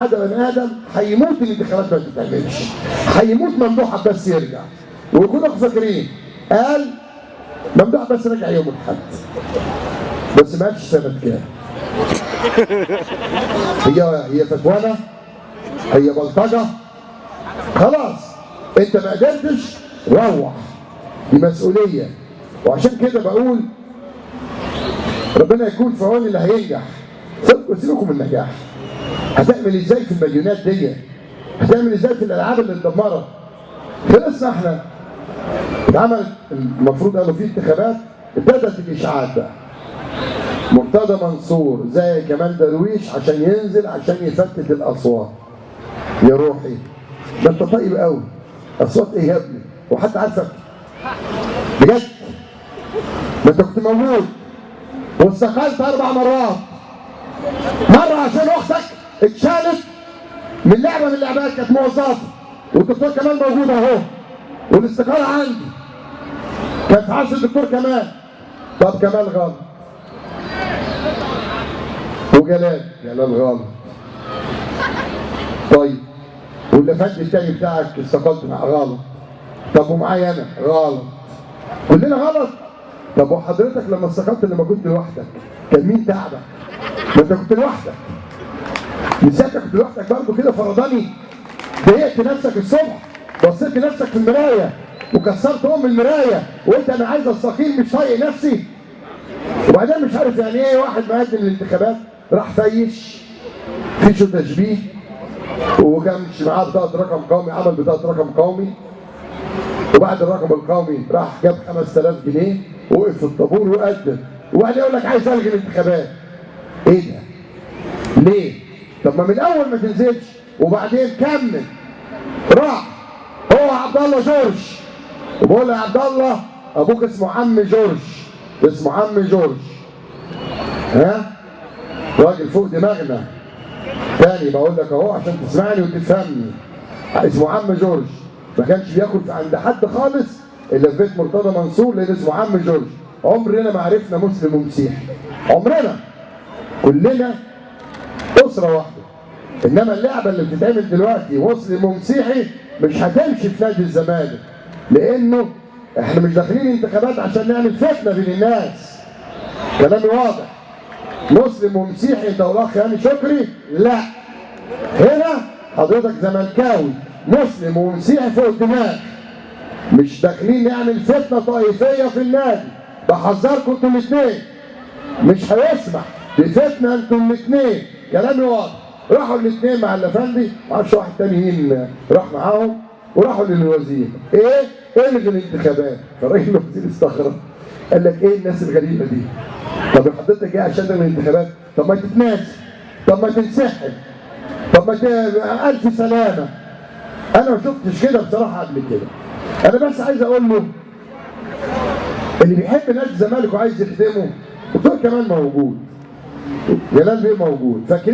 هذا بني ادم هيموت الانتخابات ما تتعملش، هيموت ممدوح عباس يرجع، ويكونوا فاكرين قال ممدوح عباس رجع يوم الاحد بس ما قالش سنه كام. هي فتوانه، هي بلطجه، خلاص انت ما قدرتش روح، دي مسؤوليه. وعشان كده بقول ربنا يكون في عون اللي هينجح. سيبكم من النجاح، هتعمل ازاي في المليونات دي؟ هتعمل ازاي في الالعاب اللي اتدمرت؟ خلصنا احنا اتعمل المفروض قالوا في انتخابات، ابتدت الاشاعات بقى. مرتضى منصور زي كمال درويش عشان ينزل عشان يفتت الاصوات. يا روحي ده انت طيب قوي، اصوات ايه يا ابني؟ وحتى عارفك بجد؟ ما انت كنت موجود واستقلت 4 مرات، مره عشان اختك اتشالت من لعبه من اللعبات كانت موظفه، والدكتور كمال موجود اهو، والاستقاله عندي كانت في عصر الدكتور كمال. طب كمال غلط، وجلال غلط، طيب واللفات التاني بتاعك استقلت مع غلط، طب ومعايا انا غلط، كلنا غلط. طب وحضرتك لما استقلت لما كنت لوحدك كان مين تعبك؟ ما انت كنت لوحدك، مساكك كنت لوحدك برضه كده فرضاني، ضايقت نفسك الصبح، بصيت لنفسك في المرايه وكسرت المرايه وقلت انا عايز استقيل مش طايق نفسي. وبعدين مش عارف يعني ايه واحد مقدم للانتخابات راح فيش فيشه تشبيه وكانش معاه بطاقه رقم قومي، عمل بطاقه رقم قومي، وبعد الرقم القومي راح جاب 5000 جنيه ووقف في الطابور وقدم، وبعدين يقول لك عايز الغي الانتخابات. ايه ده؟ ليه؟ طب ما من الاول ما تنزلش وبعدين كمل. راح هو عبد الله جورج، وبقول له يا عبد الله ابوك اسمه عم جورج، اسمه عم جورج، ها؟ راجل فوق دماغنا. تاني بقول لك اهو عشان تسمعني وتفهمني، اسمه عم جورج، ما كانش بياكل عند حد خالص الا في بيت مرتضى منصور لان اسمه عم جورج. عمرنا ما عرفنا مسلم ومسيحي، عمرنا، كلنا اسره واحده. انما اللعبه اللي بتتعمل دلوقتي مسلم ومسيحي مش هتمشي في نادي الزمالك، لانه احنا مش داخلين انتخابات عشان نعمل فتنه بين الناس. كلامي واضح، مسلم ومسيحي انت والاخ هاني شكري لا، هنا حضرتك زملكاوي مسلم ومسيحي فوق الدماغ، مش داخلين نعمل فتنه طائفيه في النادي. بحذركم انتوا الاثنين، مش هيسمح بفتنه انتوا الاثنين. كلامي واضح. راحوا الاثنين مع الافندي، معرفش واحد تاني مين راح معاهم، وراحوا للوزير ايه؟ الغي الانتخابات. فالراجل الوزير استغرب قال لك ايه الناس الغريبه دي؟ طب حضرتك جاي عشان الغي الانتخابات؟ طب ما تتناسب، طب ما تنسحب، طب ما الف سلامه. انا ما شفتش كده بصراحه قبل كده. انا بس عايز اقول له اللي بيحب نادي الزمالك وعايز يخدمه، الدكتور كمان موجود، جلال بيه موجود، فاكرين